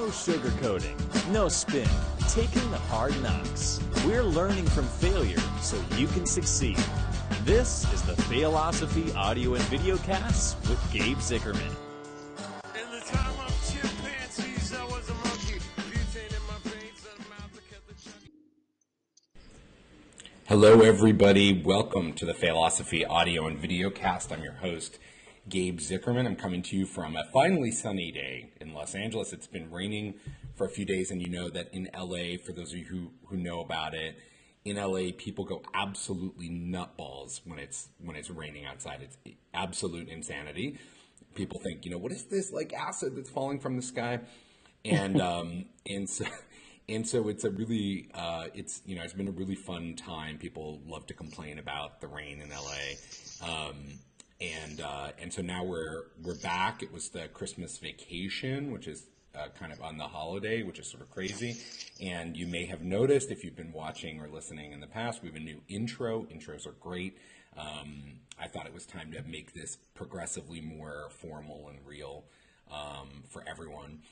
No sugarcoating, no spin, taking the hard knocks. We're learning from failure so you can succeed. This is the Failosophy audio and video cast with Gabe Zichermann. In the time of chimpanzees, I was a monkey. Butane in my veins, and mouth to cut the chuck. Hello, everybody. Welcome to the Failosophy audio and video cast. I'm your host, Gabe Zichermann. I'm coming to you from a finally sunny day in Los Angeles. It's been raining for a few days, and you know that in LA, for those of you who know about it, in LA, people go absolutely nutballs when it's raining outside. It's absolute insanity. People think, what is this, like acid that's falling from the sky? And and so it's a really it's been a really fun time. People love to complain about the rain in LA. And so now we're back. It was the Christmas vacation, which is kind of on the holiday, which is sort of crazy. And you may have noticed, if you've been watching or listening in the past, we have a new intro. Intros are great. I thought it was time to make this progressively more formal and real for everyone.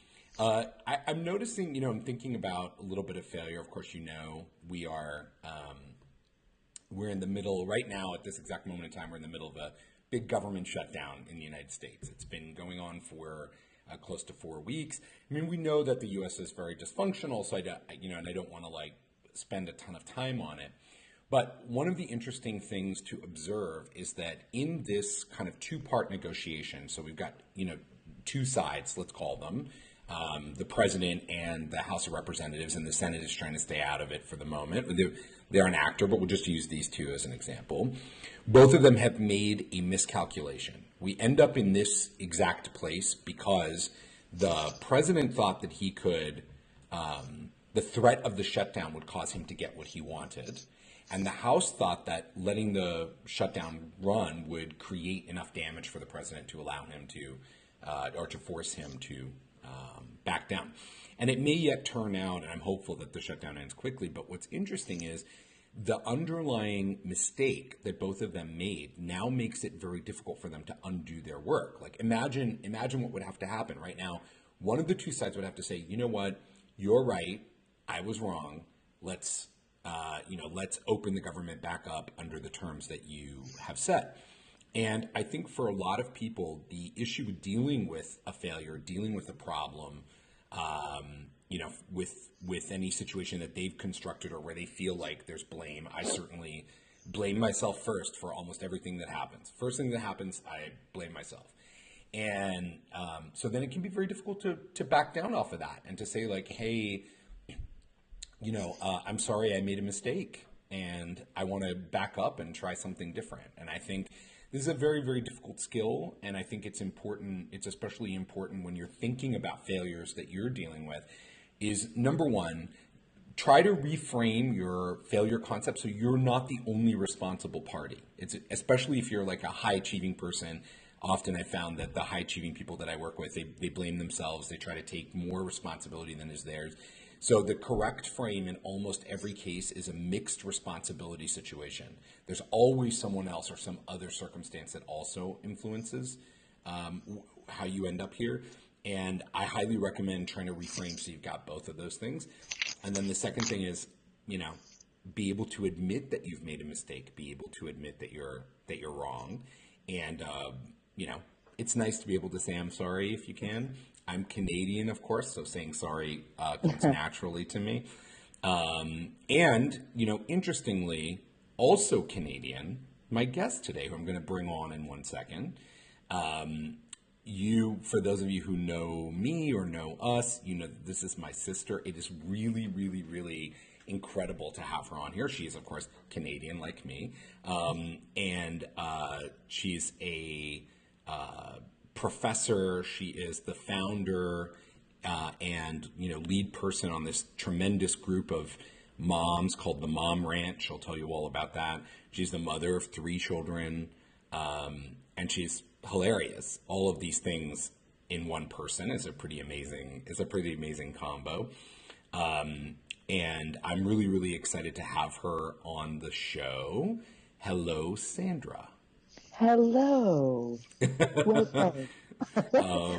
I'm noticing, I'm thinking about a little bit of failure. Of course, we are, we're in the middle right now at this exact moment in time. We're in the middle of a big government shutdown in the United States. It's been going on for close to 4 weeks. I mean, we know that the U.S. is very dysfunctional, so and I don't want to spend a ton of time on it. But one of the interesting things to observe is that in this kind of two-part negotiation, so we've got two sides, let's call them, the president and the House of Representatives, and the Senate is trying to stay out of it for the moment. They're an actor, but we'll just use these two as an example. Both of them have made a miscalculation. We end up in this exact place because the president thought that he could, the threat of the shutdown would cause him to get what he wanted. And the House thought that letting the shutdown run would create enough damage for the president to allow him to, or to force him to back down. And it may yet turn out, and I'm hopeful that the shutdown ends quickly, but what's interesting is the underlying mistake that both of them made now makes it very difficult for them to undo their work. Like imagine what would have to happen right now. One of the two sides would have to say, you know what, you're right, I was wrong. Let's open the government back up under the terms that you have set. And I think for a lot of people, the issue with dealing with a failure, dealing with a problem, with any situation that they've constructed or where they feel like there's blame. I certainly blame myself first for almost everything that happens. First thing that happens, I blame myself. And so then it can be very difficult to back down off of that and to say like, hey, I'm sorry I made a mistake and I want to back up and try something different. And I think this is a very, very difficult skill, and I think it's important, it's especially important when you're thinking about failures that you're dealing with, is number one, try to reframe your failure concept so you're not the only responsible party. It's especially if you're like a high-achieving person. Often I found that the high-achieving people that I work with, they blame themselves, they try to take more responsibility than is theirs. So the correct frame in almost every case is a mixed responsibility situation. There's always someone else or some other circumstance that also influences how you end up here. And I highly recommend trying to reframe so you've got both of those things. And then the second thing is, be able to admit that you've made a mistake, be able to admit that you're wrong. And, it's nice to be able to say I'm sorry if you can. I'm Canadian, of course, so saying sorry comes naturally to me. And, interestingly, also Canadian, my guest today, who I'm going to bring on in 1 second, for those of you who know me or know us, this is my sister. It is really, really, really incredible to have her on here. She is, of course, Canadian like me. And she's a professor. She is the founder and lead person on this tremendous group of moms called the Mom Rant. She'll tell you all about that. She's the mother of 3 children, and she's hilarious. All of these things in one person is a pretty amazing combo. And I'm really, really excited to have her on the show. Hello, Sandra. Hello. Welcome.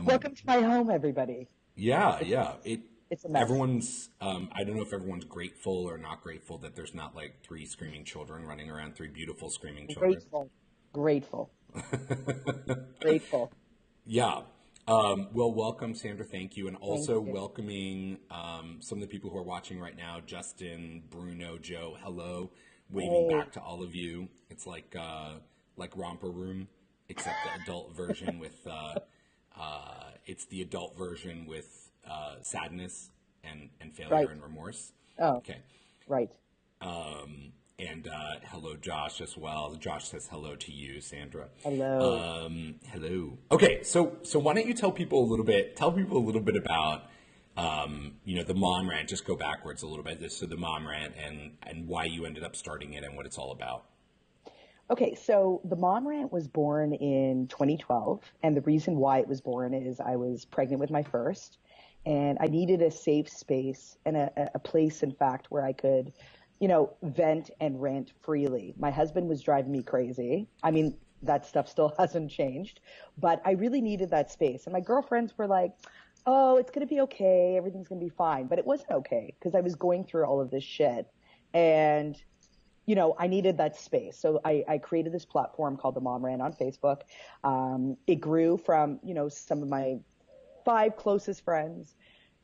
Welcome to my home, everybody. Yeah, It's yeah. It it's a mess. everyone's I don't know if everyone's grateful or not grateful that there's not like three screaming children running around, three beautiful screaming children. Grateful, grateful, grateful. Yeah. Well, welcome, Sandra. Thank you. And Thank also you. welcoming some of the people who are watching right now, Justin, Bruno, Joe, hello, waving Hey, back to all of you. It's like Romper Room, except the adult version with it's the adult version with sadness and failure right. and remorse. Oh, Okay. right. And hello, Josh, as well. Josh says hello to you, Sandra. Hello. Hello. Okay, so why don't you tell people a little bit about the Mom Rant. Just go backwards a little bit. So the Mom Rant and why you ended up starting it and what it's all about. Okay, so the Mom Rant was born in 2012, and the reason why it was born is I was pregnant with my first, and I needed a safe space and a place, in fact, where I could, vent and rant freely. My husband was driving me crazy. I mean, that stuff still hasn't changed, but I really needed that space. And my girlfriends were like, "Oh, it's going to be okay. Everything's going to be fine." But it wasn't okay because I was going through all of this shit. And I needed that space. So I created this platform called the Mom Rant on Facebook. It grew from, some of my 5 closest friends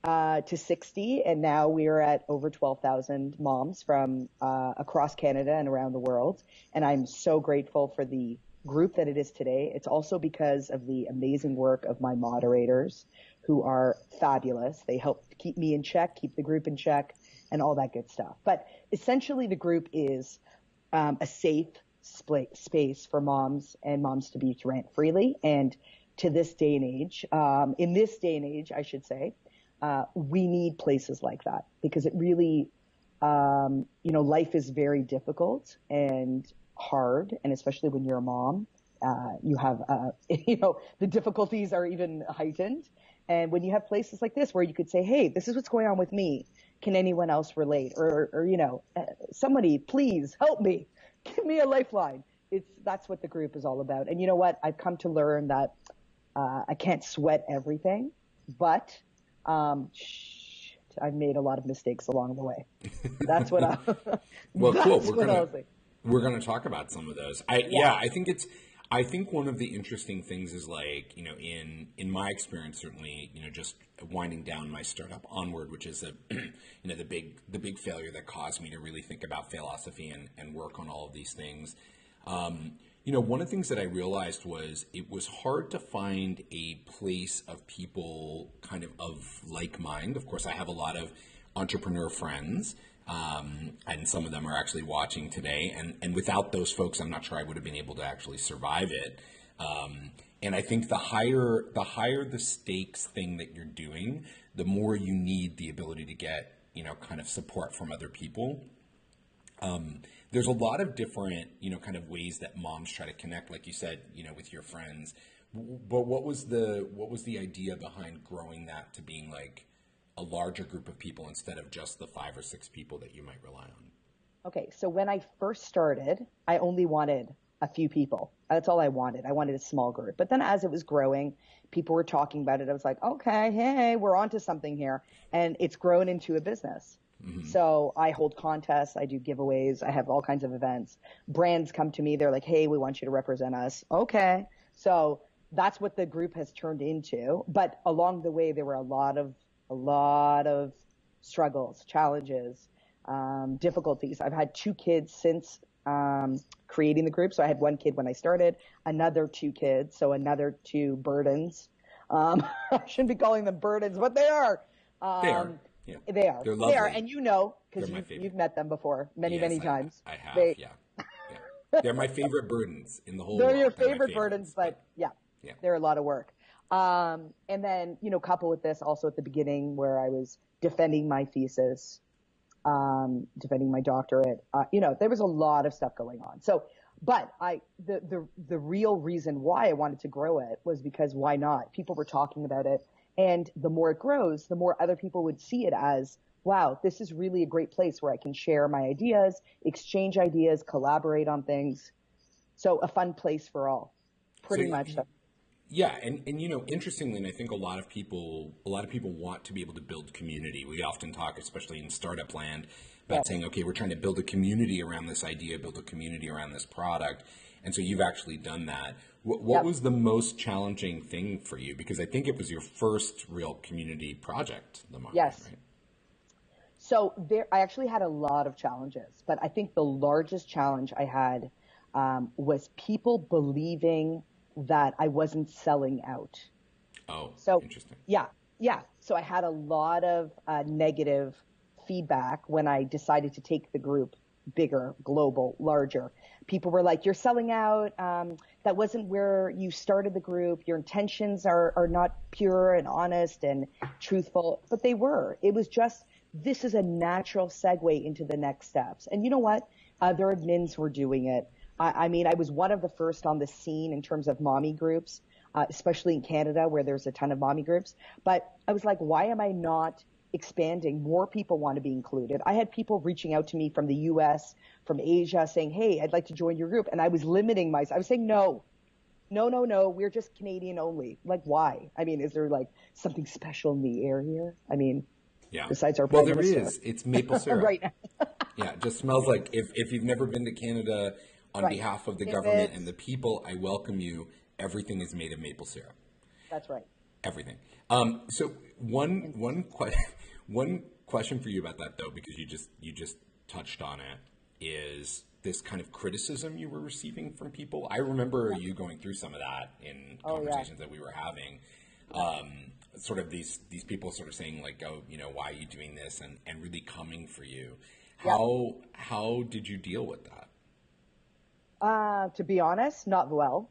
to 60. And now we are at over 12,000 moms from across Canada and around the world. And I'm so grateful for the group that it is today. It's also because of the amazing work of my moderators who are fabulous. They help keep me in check, keep the group in check, and all that good stuff. But essentially, the group is a safe space for moms and moms to be to rant freely. And to this day and age, in this day and age, I should say, we need places like that because it really, life is very difficult and hard, and especially when you're a mom, you have, the difficulties are even heightened. And when you have places like this where you could say, "Hey, this is what's going on with me. Can anyone else relate?" Or somebody, please help me. Give me a lifeline. That's what the group is all about. And you know what? I've come to learn that I can't sweat everything, but I've made a lot of mistakes along the way. That's what Well, cool. that's what I'll say. We're gonna talk about some of those. Yeah. I think one of the interesting things is like, in my experience, certainly, just winding down my startup Onward, which is the big failure that caused me to really think about philosophy and work on all of these things. One of the things that I realized was it was hard to find a place of people kind of like mind. Of course, I have a lot of entrepreneur friends, and some of them are actually watching today. And without those folks, I'm not sure I would have been able to actually survive it. And I think the higher the stakes thing that you're doing, the more you need the ability to get, kind of support from other people. There's a lot of different, kind of ways that moms try to connect, like you said, with your friends. But what was the idea behind growing that to being like a larger group of people instead of just the 5 or 6 people that you might rely on? Okay, so when I first started, I only wanted a few people. That's all I wanted. I wanted a small group. But then as it was growing, people were talking about it. I was like, okay, hey, we're onto something here. And it's grown into a business. Mm-hmm. So I hold contests, I do giveaways, I have all kinds of events. Brands come to me, they're like, "Hey, we want you to represent us." Okay. So that's what the group has turned into. But along the way, there were a lot of struggles, challenges, difficulties. I've had 2 kids since creating the group. So I had 1 kid when I started, another 2 kids, so another 2 burdens. I shouldn't be calling them burdens, but they are. They are. Yeah. They are. They're lovely. They are, and because They're my favorite. you've met them before many Yes, times. I have. They, Yeah. Yeah. They're my favorite burdens in the whole world. they're your They're my favorite favorites, burdens, but yeah, yeah. they're a lot of work. And then, couple with this also at the beginning where I was defending my thesis, defending my doctorate, there was a lot of stuff going on. So, but the real reason why I wanted to grow it was because why not? People were talking about it. And the more it grows, the more other people would see it as, wow, this is really a great place where I can share my ideas, exchange ideas, collaborate on things. So a fun place for all, pretty much. Yeah, and interestingly, and I think a lot of people want to be able to build community. We often talk, especially in startup land, about saying, okay, we're trying to build a community around this idea, build a community around this product. And so you've actually done that. What was the most challenging thing for you? Because I think it was your first real community project, the Mom Rant, right? So I actually had a lot of challenges, but I think the largest challenge I had was people believing that I wasn't selling out. Oh, So interesting. yeah. So I had a lot of negative feedback when I decided to take the group bigger, global, larger. People were like, "You're selling out. That wasn't where you started the group. Your intentions are not pure and honest and truthful." But they were. It was just, this is a natural segue into the next steps. And you know what? Other admins were doing it. I mean, I was one of the first on the scene in terms of mommy groups, especially in Canada where there's a ton of mommy groups. But I was like, why am I not expanding? More people want to be included. I had people reaching out to me from the US, from Asia, saying, hey, I'd like to join your group. And I was limiting myself. I was saying, no, we're just Canadian only. Like, why? I mean, is there like something special in the air here? I mean, besides our well, Prime there Minister. is. It's maple syrup. Right now. Yeah, it just smells like, if you've never been to Canada, on behalf of the government and the people, I welcome you. Everything is made of maple syrup. That's right. Everything. So one question for you about that though, because you just touched on it, is this kind of criticism you were receiving from people. I remember you going through some of that in conversations that we were having. Sort of these people sort of saying like, oh, why are you doing this, and really coming for you. How did you deal with that? To be honest, not well.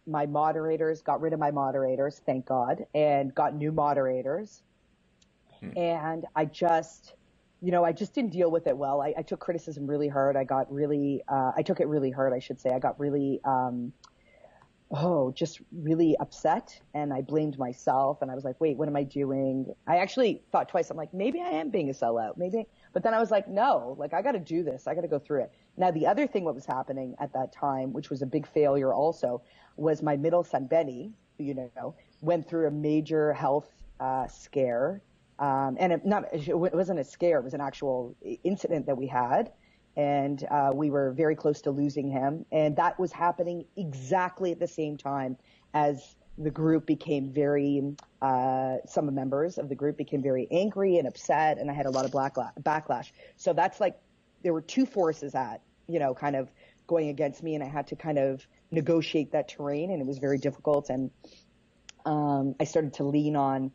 My moderators, got rid of my moderators, thank God, and got new moderators. And I just didn't deal with it well. I took criticism really hard. I took it really hard, I should say. I got really, just really upset, and I blamed myself, and I was like, wait, what am I doing? I actually thought twice. I'm like, maybe I am being a sellout, maybe. But then I was like, no, like I got to do this. I got to go through it. Now, the other thing what was happening at that time, which was a big failure also, was my middle son, Benny, went through a major health scare. And it wasn't a scare, it was an actual incident that we had. And we were very close to losing him. And that was happening exactly at the same time as the group became very, some members of the group became very angry and upset, and I had a lot of backlash. So that's like, there were two forces kind of going against me, and I had to kind of negotiate that terrain, and it was very difficult. And I started to lean on,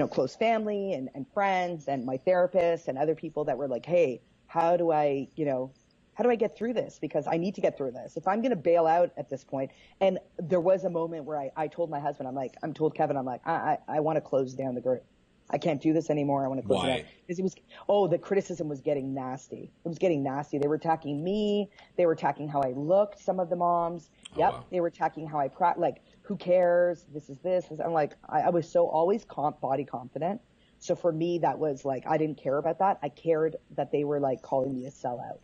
close family and friends and my therapist and other people that were like, hey, how do I get through this? Because I need to get through this. If I'm going to bail out at this point. And there was a moment where I told my husband, told Kevin, I want to close down the group. I can't do this anymore. I want to close it down. Because the criticism was getting nasty. It was getting nasty. They were attacking me. They were attacking how I looked, some of the moms. Wow. They were attacking how I who cares? This is this. I'm like, I was so always body confident. So for me, that was like, I didn't care about that. I cared that they were like calling me a sellout,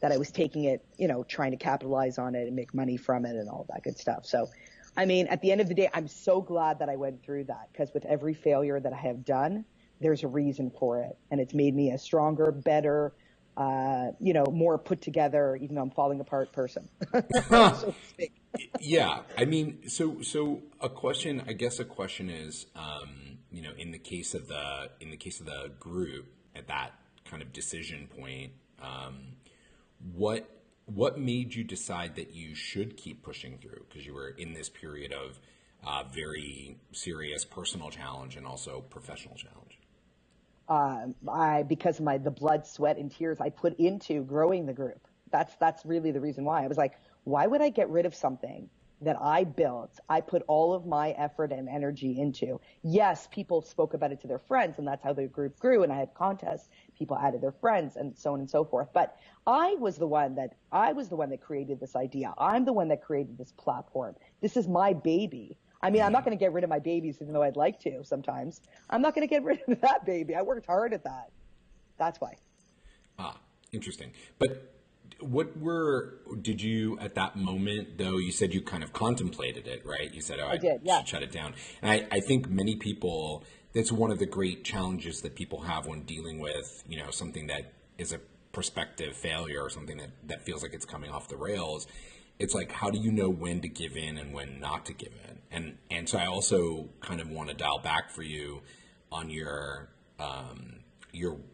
that I was taking it, trying to capitalize on it and make money from it and all that good stuff. So, I mean, at the end of the day, I'm so glad that I went through that, because with every failure that I have done, there's a reason for it. And it's made me a stronger, better, more put together, even though I'm falling apart person. So to speak. Yeah. I mean, so a question is, in the case of the group at that kind of decision point, what made you decide that you should keep pushing through? Because you were in this period of very serious personal challenge and also professional challenge. Because of the blood, sweat, and tears I put into growing the group. That's really the reason why. I was like, why would I get rid of something that I built? I put all of my effort and energy into. Yes, people spoke about it to their friends, and that's how the group grew. And I had contests. People added their friends, and so on and so forth. But I was the one that created this idea. I'm the one that created this platform. This is my baby. I mean, I'm not going to get rid of my babies, even though I'd like to sometimes. I'm not going to get rid of that baby. I worked hard at that. That's why. Interesting. But did you, at that moment, though, you said you kind of contemplated it, right? You said, oh, I did, yeah. should shut it down. And I think many people, that's one of the great challenges that people have when dealing with, something that is a prospective failure or something that feels like it's coming off the rails. It's like, how do you know when to give in and when not to give in? And so I also kind of want to dial back for you on your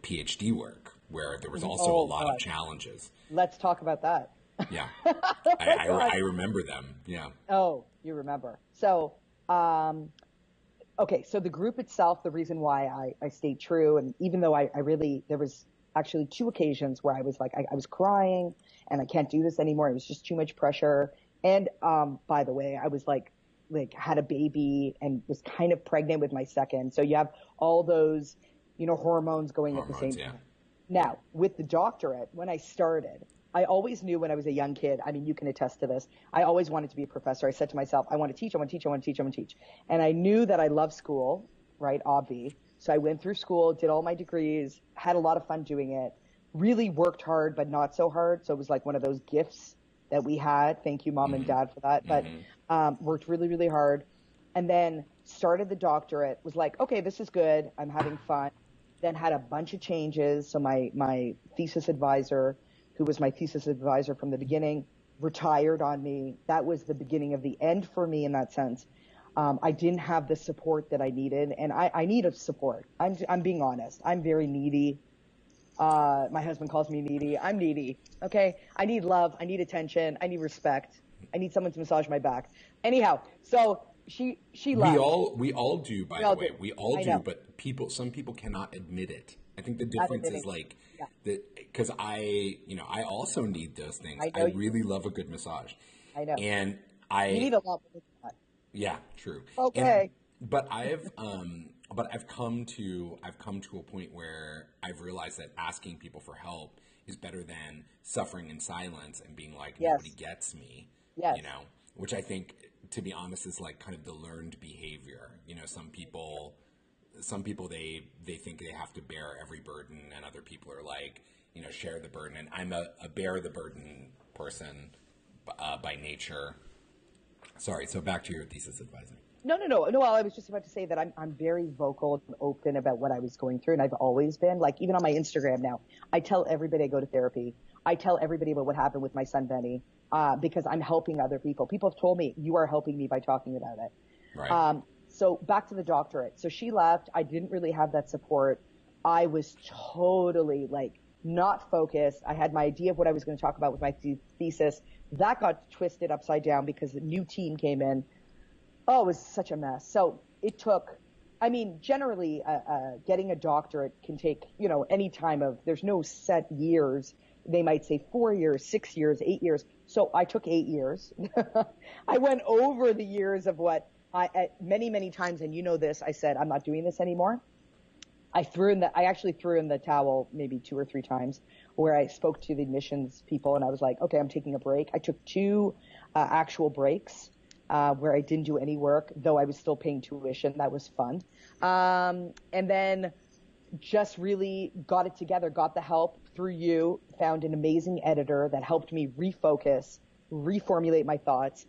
PhD work, where there was also a lot of challenges. Let's talk about that. Yeah. Oh I remember them. Yeah. Oh, you remember. So, okay. So the group itself, the reason why I stayed true, and even though there was actually 2 occasions where I was like, I was crying and I can't do this anymore. It was just too much pressure. And, by the way, I was like had a baby and was kind of pregnant with my second. So you have all those, hormones going at the same time. Now, with the doctorate, when I started, I always knew when I was a young kid, I mean, you can attest to this, I always wanted to be a professor. I said to myself, I want to teach, I want to teach, I want to teach, I want to teach. And I knew that I love school, right, obvi. So I went through school, did all my degrees, had a lot of fun doing it, really worked hard, but not so hard. So it was like one of those gifts that we had. Thank you, Mom and Dad, for that. But worked really, really hard. And then started the doctorate, was like, okay, this is good. I'm having fun. Then had a bunch of changes. So my thesis advisor, who was my thesis advisor from the beginning, retired on me. That was the beginning of the end for me in that sense. I didn't have the support that I needed, and I needed support. I'm being honest. I'm very needy. My husband calls me needy. I'm needy. Okay. I need love. I need attention. I need respect. I need someone to massage my back. Anyhow, so she left. We all do, by the way. We all do, know. but some people cannot admit it. I think the difference is like that, because I also need those things. I really love a good massage. I know. And you need a lot more than that. Yeah, true. Okay. But I've come to a point where I've realized that asking people for help is better than suffering in silence and being like, nobody gets me. Yes. Which I think, to be honest, is like kind of the learned behavior. Some people they think they have to bear every burden, and other people are like, share the burden. And I'm a bear the burden person by nature. Sorry. So back to your thesis advisor. No. Well, I was just about to say that I'm very vocal and open about what I was going through, and I've always been. Like, even on my Instagram now, I tell everybody I go to therapy. I tell everybody about what happened with my son Benny, because I'm helping other people. People have told me, you are helping me by talking about it. Right. So back to the doctorate. So she left. I didn't really have that support. I was totally not focused. I had my idea of what I was going to talk about with my thesis. That got twisted upside down because the new team came in. Oh, it was such a mess. So it took, generally getting a doctorate can take, any time there's no set years. They might say 4 years, 6 years, 8 years. So I took 8 years. I went over the years of what many, many times, and this, I said, I'm not doing this anymore. I actually threw in the towel maybe 2 or 3 times, where I spoke to the admissions people and I was like, okay, I'm taking a break. I took 2 actual breaks where I didn't do any work, though I was still paying tuition. That was fun. And then just really got it together, got the help through you, found an amazing editor that helped me refocus, reformulate my thoughts,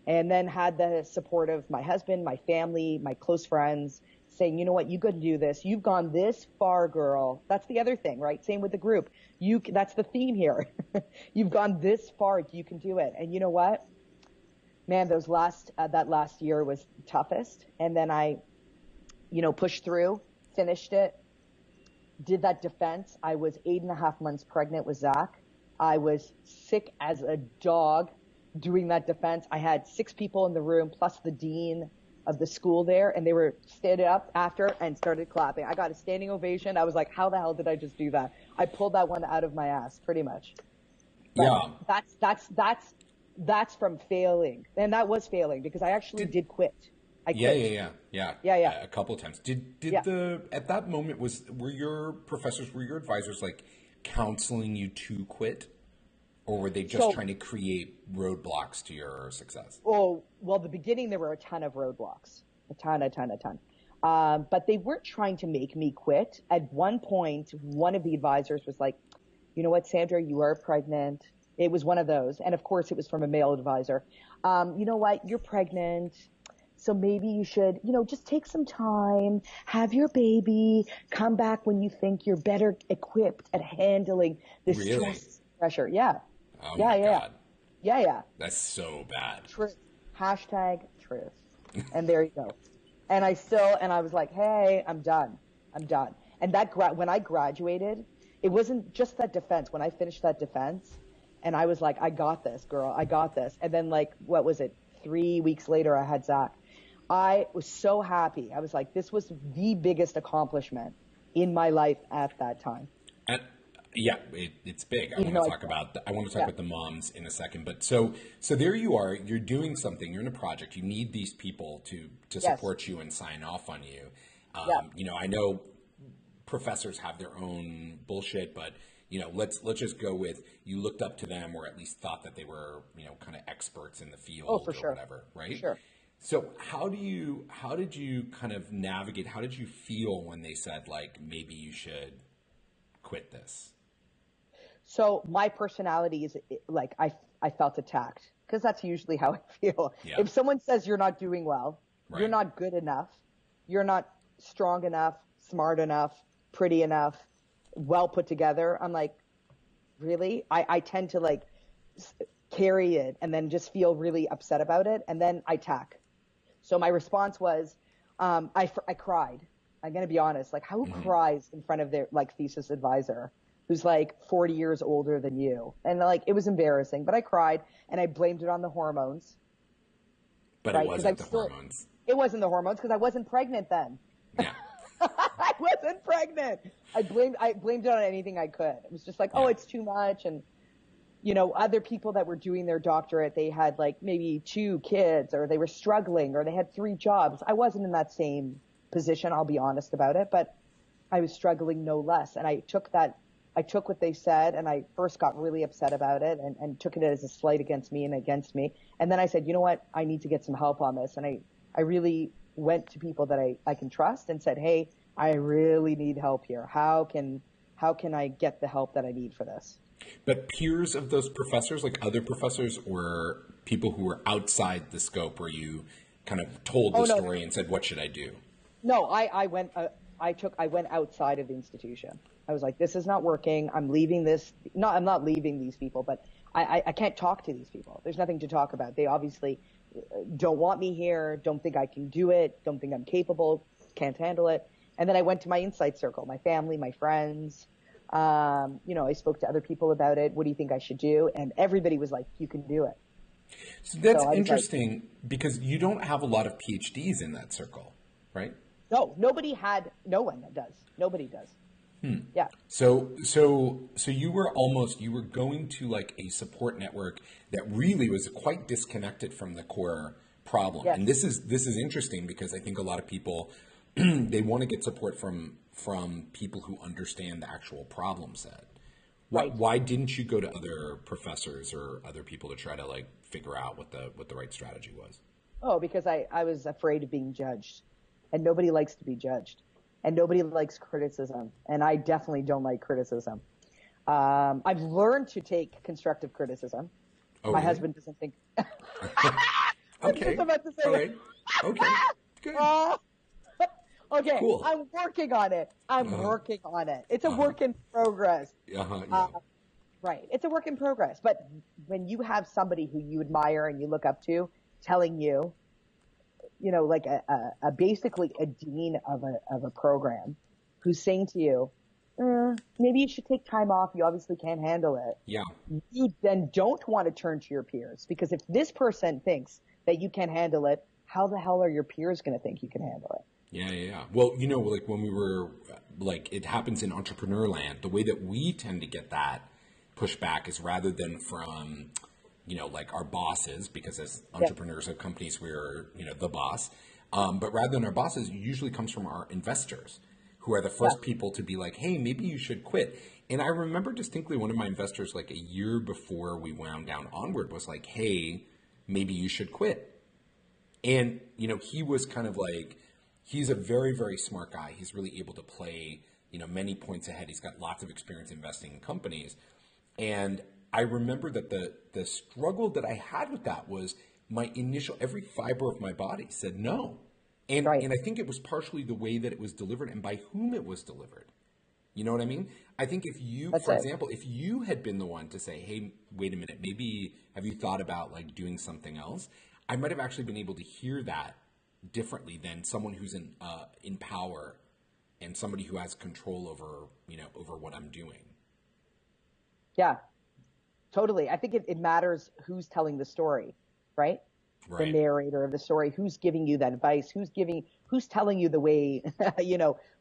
and then had the support of my husband, my family, my close friends saying, you know what, you got to do this. You've gone this far, girl. That's the other thing, right? Same with the group. That's the theme here. You've gone this far. You can do it. And you know what? Man, that last year was toughest. And then I, pushed through, finished it, did that defense. I was 8.5 months pregnant with Zach. I was sick as a dog doing that defense. I had 6 people in the room plus the dean of the school there, and they were standing up after and started clapping. I got a standing ovation. I was like, how the hell did I just do that? I pulled that one out of my ass, pretty much. But yeah. That's from failing. And that was failing because I actually did quit. I quit. Yeah. A couple of times. At that moment, were your advisors like counseling you to quit? Or were they just trying to create roadblocks to your success? Oh, well, the beginning, there were a ton of roadblocks. A ton. But they weren't trying to make me quit. At one point, one of the advisors was like, you know what, Sandra, you are pregnant. It was one of those. And of course, it was from a male advisor. You know what? You're pregnant. So maybe you should, just take some time, have your baby, come back when you think you're better equipped at handling this Really? stress pressure. Yeah. Oh Yeah, my yeah. God. Yeah. That's so bad. Truth. Hashtag truth. And there you go. And I was like, hey, I'm done. And when I graduated, it wasn't just that defense. When I finished that defense, and I was like, I got this, girl. I got this. And then what was it? 3 weeks later, I had Zach. I was so happy. I was like, this was the biggest accomplishment in my life at that time. And, yeah, it's big. I want to talk about the moms in a second. But so there you are. You're doing something. You're in a project. You need these people to support you and sign off on you. I know professors have their own bullshit, but let's just go with you looked up to them or at least thought that they were kind of experts in the field for sure. Whatever, right? Sure. So how did you kind of navigate? How did you feel when they said like maybe you should quit this? So my personality is like I felt attacked because that's usually how I feel. Yeah. If someone says you're not doing well, Right. you're not good enough, you're not strong enough, smart enough, pretty enough, well put together, I'm like, really? I tend to carry it and then just feel really upset about it, and then I attack. So my response was, I cried. I'm going to be honest. Like, who cries in front of their thesis advisor who's 40 years older than you? And it was embarrassing, but I cried and I blamed it on the hormones. But right? it wasn't the hormones. It wasn't the hormones because I wasn't pregnant then. Yeah. I wasn't pregnant. I blamed it on anything I could. It was just it's too much. And, other people that were doing their doctorate, they had maybe 2 kids or they were struggling or they had 3 jobs. I wasn't in that same position. I'll be honest about it, but I was struggling no less. And I took what they said and I first got really upset about it and took it as a slight against me and against me. And then I said, you know what? I need to get some help on this. And I really went to people that I can trust and said, hey, I really need help here. How can I get the help that I need for this? But peers of those professors, like other professors or people who were outside the scope where you kind of told the story and said, what should I do? No, I went outside of the institution. I was like, this is not working. I'm leaving this. No, I'm not leaving these people, but I can't talk to these people. There's nothing to talk about. They obviously don't want me here, don't think I can do it, don't think I'm capable, can't handle it. And then I went to my insight circle, my family, my friends. I spoke to other people about it. What do you think I should do? And everybody was like, you can do it. So that's interesting because you don't have a lot of PhDs in that circle, right? No, no one does. Nobody does. Yeah. So you were going to a support network that really was quite disconnected from the core problem. Yes. And this is interesting because I think a lot of people they want to get support from people who understand the actual problem set. Right. Why didn't you go to other professors or other people to try to figure out what the right strategy was? Oh, because I was afraid of being judged, and nobody likes to be judged, and nobody likes criticism, and I definitely don't like criticism. I've learned to take constructive criticism. Oh, My really? husband doesn't think. Okay. I'm about to say. All right. Okay. Good. Okay. Cool. I'm working on it. Working on it. It's a work in progress. Yeah. Right. It's a work in progress. But when you have somebody who you admire and you look up to telling you, basically a dean of a program who's saying to you, maybe you should take time off. You obviously can't handle it. Yeah. You then don't want to turn to your peers because if this person thinks that you can handle it, how the hell are your peers going to think you can handle it? Yeah. Well, when we were it happens in entrepreneur land, the way that we tend to get that pushback is rather than from, our bosses, because as entrepreneurs of companies, we're, the boss. But rather than our bosses, it usually comes from our investors who are the first people to be like, hey, maybe you should quit. And I remember distinctly one of my investors, a year before we wound down Onward, was like, hey, maybe you should quit. And, he was kind of he's a very, very smart guy. He's really able to play, many points ahead. He's got lots of experience investing in companies. And I remember that the struggle that I had with that was my initial, every fiber of my body said no. Right. And I think it was partially the way that it was delivered and by whom it was delivered. You know what I mean? I think if you, That's for it. example, if you had been the one to say, hey, wait a minute, maybe have you thought about like doing something else? I might have actually been able to hear that differently than someone who's in power and somebody who has control over, over what I'm doing. Yeah, totally. I think it matters who's telling the story, right? The Right. narrator of the story, who's giving you that advice, who's telling you the way,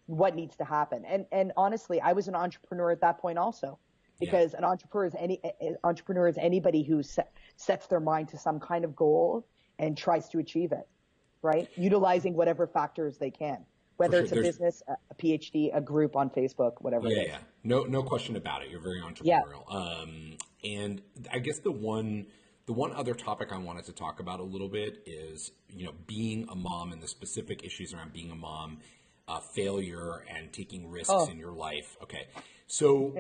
what needs to happen. And honestly, I was an entrepreneur at that point also, because an entrepreneur is anybody who sets their mind to some kind of goal and tries to achieve it, right? Utilizing whatever factors they can, whether sure. it's a There's- business, a PhD, a group on Facebook, whatever it is. Yeah. No question about it. You're very entrepreneurial. And I guess the one other topic I wanted to talk about a little bit is, being a mom and the specific issues around being a mom, failure and taking risks in your life. Okay. So,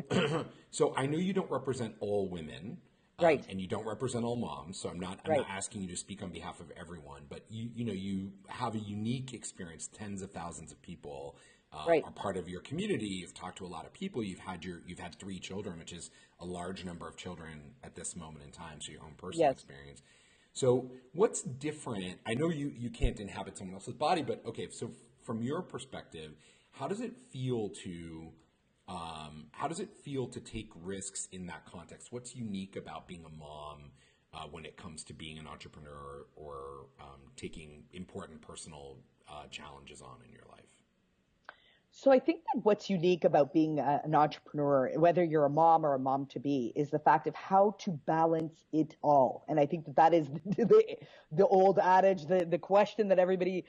so I know you don't represent all women. Right. And you don't represent all moms, so I'm not asking you to speak on behalf of everyone, but you have a unique experience. Tens of thousands of people are part of your community. You've talked to a lot of people. You've had 3 children, which is a large number of children at this moment in time. So your own personal experience. So what's different? I know you can't inhabit someone else's body, but okay. So from your perspective, how does it feel to take risks in that context? What's unique about being a mom when it comes to being an entrepreneur or taking important personal challenges on in your life? So I think that what's unique about being an entrepreneur, whether you're a mom or a mom to be, is the fact of how to balance it all. And I think that is the old adage, the question that everybody,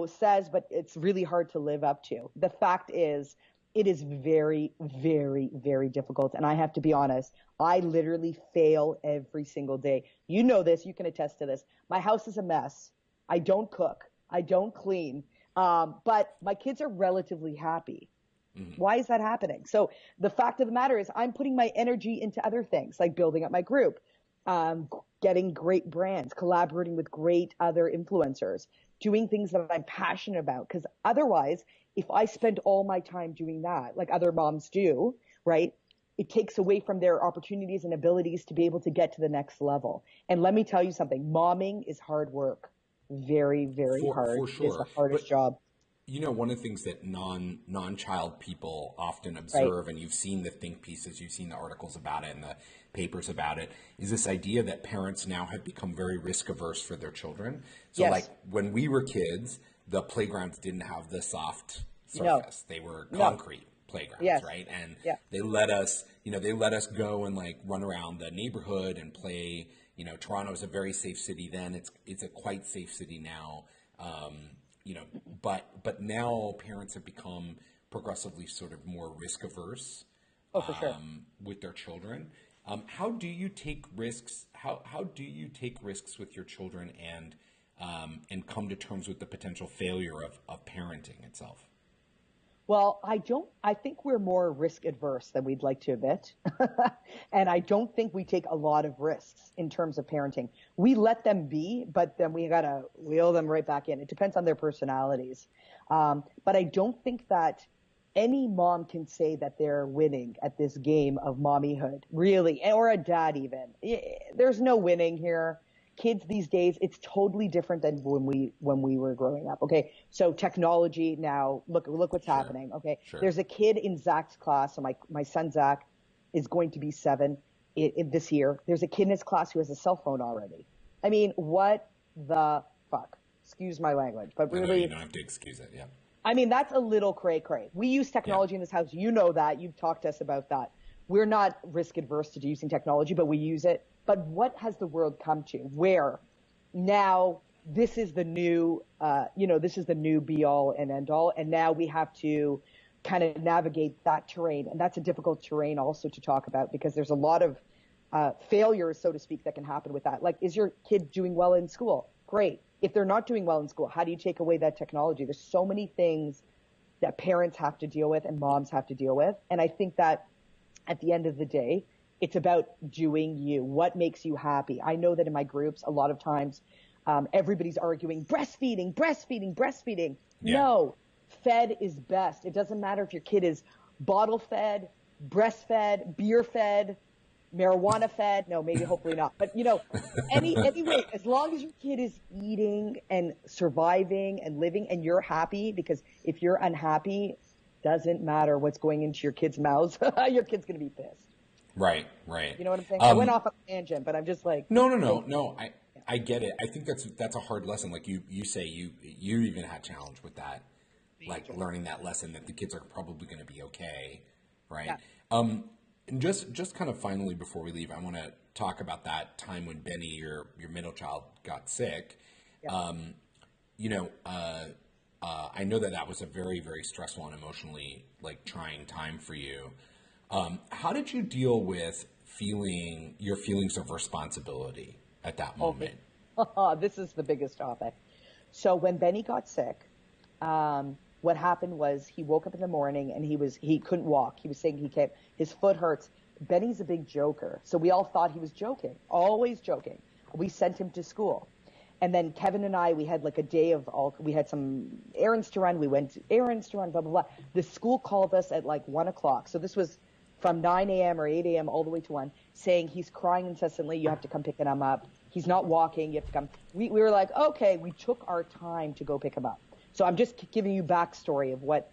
says, but it's really hard to live up to. The fact is, it is very, very, very difficult. And I have to be honest, I literally fail every single day. You know this, you can attest to this. My house is a mess. I don't cook. I don't clean. But my kids are relatively happy. Mm-hmm. Why is that happening? So the fact of the matter is I'm putting my energy into other things, like building up my group, getting great brands, collaborating with great other influencers, doing things that I'm passionate about. Because otherwise, if I spend all my time doing that, like other moms do, right, it takes away from their opportunities and abilities to be able to get to the next level. And let me tell you something, momming is hard work. Very, very hard. For sure. It's the hardest job. One of the things that non-child people often observe, and you've seen the think pieces, you've seen the articles about it and the papers about it, is this idea that parents now have become very risk averse for their children. So like when we were kids, the playgrounds didn't have the soft surface. They were concrete playgrounds, right? And they let us go and like run around the neighborhood and play. Toronto is a very safe city then. It's a quite safe city now. But now parents have become progressively sort of more risk averse with their children. How do you take risks? How do you take risks with your children and come to terms with the potential failure of parenting itself? Well, I think we're more risk adverse than we'd like to admit. And I don't think we take a lot of risks in terms of parenting. We let them be, but then we got to wheel them right back in. It depends on their personalities. But I don't think that any mom can say that they're winning at this game of mommyhood, really, or a dad even. There's no winning here. Kids these days, it's totally different than when we were growing up. Okay, so technology now, look what's happening. Okay, there's a kid in Zach's class. So my son Zach is going to be 7 in this year. There's a kid in his class who has a cell phone already. I mean, what the fuck? Excuse my language, but really, you don't have to excuse it. Yeah. I mean, that's a little cray-cray. We use technology in this house. You know that. You've talked to us about that. We're not risk adverse to using technology, but we use it. But what has the world come to? Where now this is the new, this is the new be all and end all. And now we have to kind of navigate that terrain. And that's a difficult terrain also to talk about because there's a lot of failures, so to speak, that can happen with that. Like, is your kid doing well in school? Great. If they're not doing well in school, how do you take away that technology? There's so many things that parents have to deal with and moms have to deal with. And I think that at the end of the day, It's about doing you. What makes you happy? I know that in my groups, a lot of times, everybody's arguing breastfeeding, breastfeeding, breastfeeding. Yeah. No, fed is best. It doesn't matter if your kid is bottle fed, breastfed, beer fed, marijuana fed. No, maybe hopefully not. But anyway, as long as your kid is eating and surviving and living and you're happy, because if you're unhappy, doesn't matter what's going into your kids' mouths, your kid's going to be pissed. Right, right. You know what I'm saying? I went off on a tangent, but I'm just like, No. I get it. I think that's a hard lesson. Like you say, you even had challenge with that, like learning that lesson that the kids are probably going to be okay, right? Yeah. And just kind of finally before we leave, I want to talk about that time when Benny, your middle child, got sick. Yeah. I know that was a very, very stressful and emotionally like trying time for you. How did you deal with your feelings of responsibility at that moment? This is the biggest topic. So when Benny got sick, what happened was he woke up in the morning and he couldn't walk. He was saying his foot hurts. Benny's a big joker. So we all thought he was joking, always joking. We sent him to school. And then Kevin and I, we had like a day we had some errands to run. We went errands to run, blah, blah, blah. The school called us at like 1 o'clock. So this was from 9 a.m. or 8 a.m. all the way to 1, saying he's crying incessantly. You have to come pick him up. He's not walking. You have to come. We were like, okay, we took our time to go pick him up. So I'm just giving you backstory of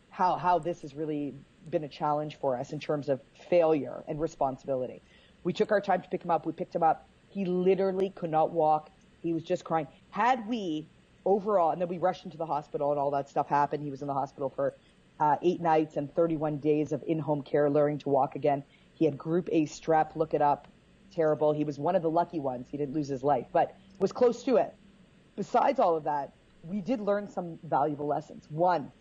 how this has really been a challenge for us in terms of failure and responsibility. We took our time to pick him up. We picked him up. He literally could not walk. He was just crying. Had we overall, and then we rushed into the hospital and all that stuff happened. He was in the hospital for 8 nights and 31 days of in-home care, learning to walk again. He had group A strep. Look it up. Terrible. He was one of the lucky ones. He didn't lose his life, but was close to it. Besides all of that, we did learn some valuable lessons. One,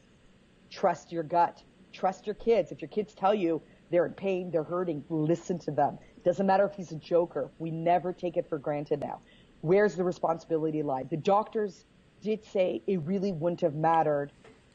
trust your gut. Trust your kids. If your kids tell you they're in pain, they're hurting, listen to them. Doesn't matter if he's a joker. We never take it for granted now. Where's the responsibility lie? The doctors did say it really wouldn't have mattered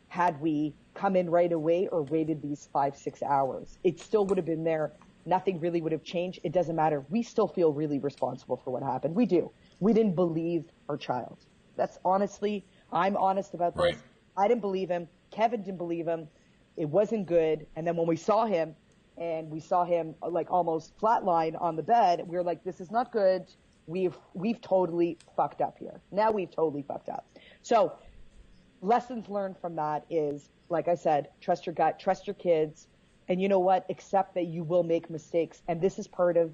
had we come in right away or waited these 5-6 hours. It still would have been there. Nothing really would have changed. It doesn't matter. We still feel really responsible for what happened. We do. We didn't believe our child. That's honestly, I'm honest about this. Right. I didn't believe him. Kevin didn't believe him. It wasn't good. And then when we saw him like almost flatline on the bed, we were like, this is not good. We've totally fucked up here. Now we've totally fucked up. So lessons learned from that is, like I said, trust your gut, trust your kids. And you know what? Accept that you will make mistakes. And this is part of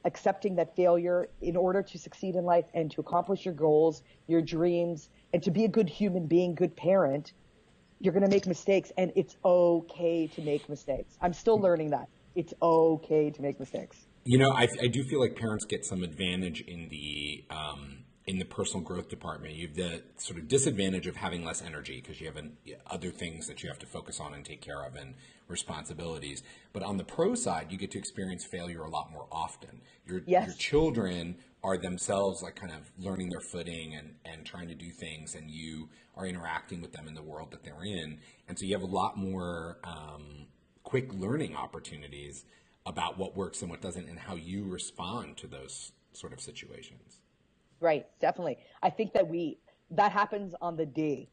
accepting that failure in order to succeed in life and to accomplish your goals, your dreams, and to be a good human being, good parent. You're going to make mistakes, and it's okay to make mistakes. I'm still learning that. It's okay to make mistakes. I do feel like parents get some advantage in the personal growth department. You have the sort of disadvantage of having less energy because you have other things that you have to focus on and take care of and responsibilities. But on the pro side, you get to experience failure a lot more often. Your children are themselves like kind of learning their footing and trying to do things, and you are interacting with them in the world that they're in. And so you have a lot more quick learning opportunities about what works and what doesn't and how you respond to those sort of situations. Right, definitely. I think that happens on the day.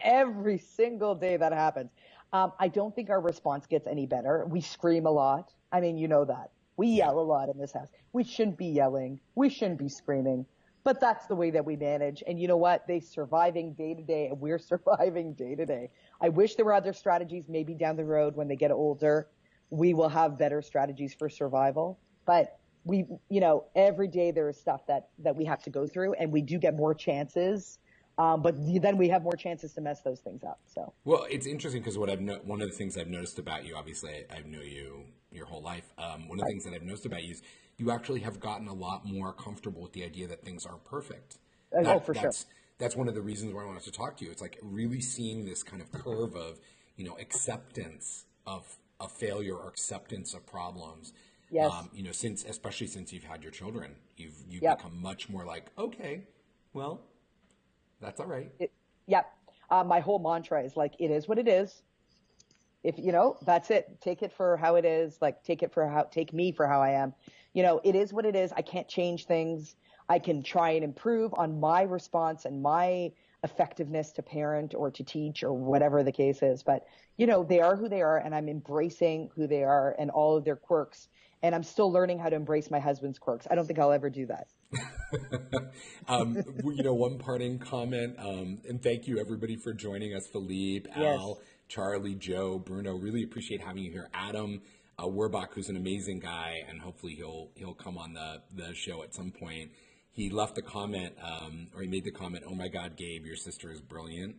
Every single day that happens. I don't think our response gets any better. We scream a lot. I mean, you know that. We yell a lot in this house. We shouldn't be yelling. We shouldn't be screaming. But that's the way that we manage. And you know what? They're surviving day to day, and we're surviving day to day. I wish there were other strategies. Maybe down the road when they get older, we will have better strategies for survival. But every day there is stuff that we have to go through, and we do get more chances. But then we have more chances to mess those things up. So. Well, it's interesting because one of the things I've noticed about you, obviously I've known you your whole life. One of the things that I've noticed about you is you actually have gotten a lot more comfortable with the idea that things aren't perfect. Sure. That's one of the reasons why I wanted to talk to you. It's like really seeing this kind of curve of, acceptance of failure or acceptance of problems. Yes. Especially since you've had your children, you've become much more like, okay, well, that's all right. My whole mantra is like, it is what it is. If, that's it. Take it for how it is. Like, take me for how I am. It is what it is. I can't change things. I can try and improve on my response and my effectiveness to parent or to teach or whatever the case is. But, they are who they are, and I'm embracing who they are and all of their quirks. And I'm still learning how to embrace my husband's quirks. I don't think I'll ever do that. One parting comment, and thank you everybody for joining us, Philippe, Yes. Al, Charlie, Joe, Bruno. Really appreciate having you here. Adam Werbach, who's an amazing guy, and hopefully he'll come on the show at some point. He left a comment, or he made the comment, "Oh my God, Gabe, your sister is brilliant."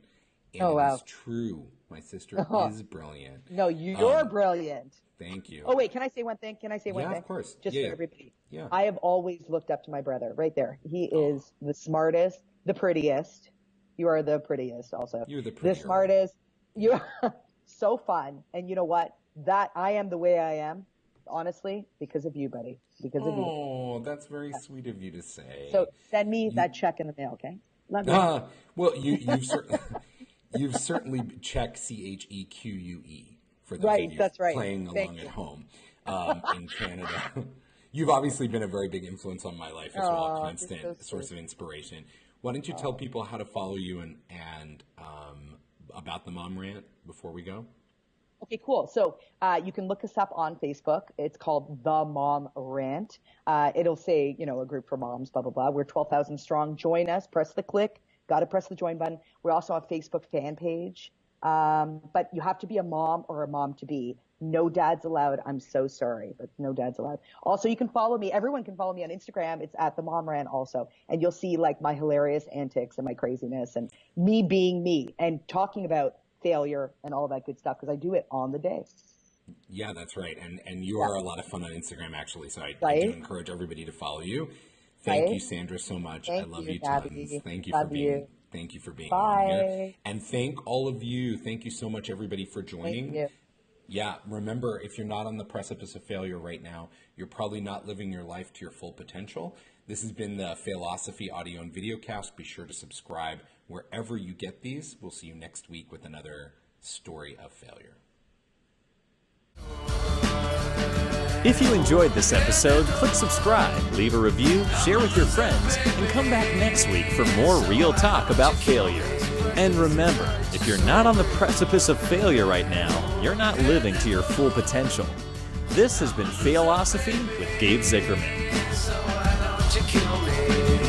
And Oh, wow. It is true. My sister is brilliant. No, you're brilliant. Thank you. Oh, wait, can I say one thing? Can I say one Yeah, thing? of course. Just Yeah, for yeah. everybody. Yeah. I have always looked up to my brother right there. He is the smartest, the prettiest. You are the prettiest also. You're the The prettier smartest. You're so fun. And you know what? That I am the way I am, honestly, because of you, buddy. Because of you. Oh, that's very sweet of you to say. So send me that check in the mail, okay? Love you. Well, you've certainly checked CHEQUE for those Right, of you that's right. playing Thank along you. at home in Canada. You've obviously been a very big influence on my life as well, a Aw, constant you're so source sweet. of inspiration. Why don't you tell people how to follow you and about the Mom Rant before we go? Okay, cool. So you can look us up on Facebook. It's called The Mom Rant. It'll say, a group for moms, blah, blah, blah. We're 12,000 strong. Join us. Press the click. Got to press the join button. We're also on Facebook fan page. But you have to be a mom or a mom to be. No dads allowed. I'm so sorry, but no dads allowed. Also, you can follow me. Everyone can follow me on Instagram. It's at The Mom Rant also. And you'll see like my hilarious antics and my craziness and me being me and talking about failure and all that good stuff because I do it on the day. Yeah, that's right. And you are a lot of fun on Instagram, actually. So I Right. do encourage everybody to follow you. Thank Right. you, Sandra, so much. Thank I love you, you tons. Gabby. Thank you Love for being you. Thank you for being Bye. on here. And thank all of you. Thank you so much, everybody, for joining. Thank you. Yeah, remember, if you're not on the precipice of failure right now, you're probably not living your life to your full potential. This has been the Failosophy audio and video cast. Be sure to subscribe wherever you get these. We'll see you next week with another story of failure. If you enjoyed this episode, click subscribe, leave a review, share with your friends, and come back next week for more real talk about failure. And remember, if you're not on the precipice of failure right now, you're not living to your full potential. This has been Failosophy with Gabe Zichermann. So why don't you kill me?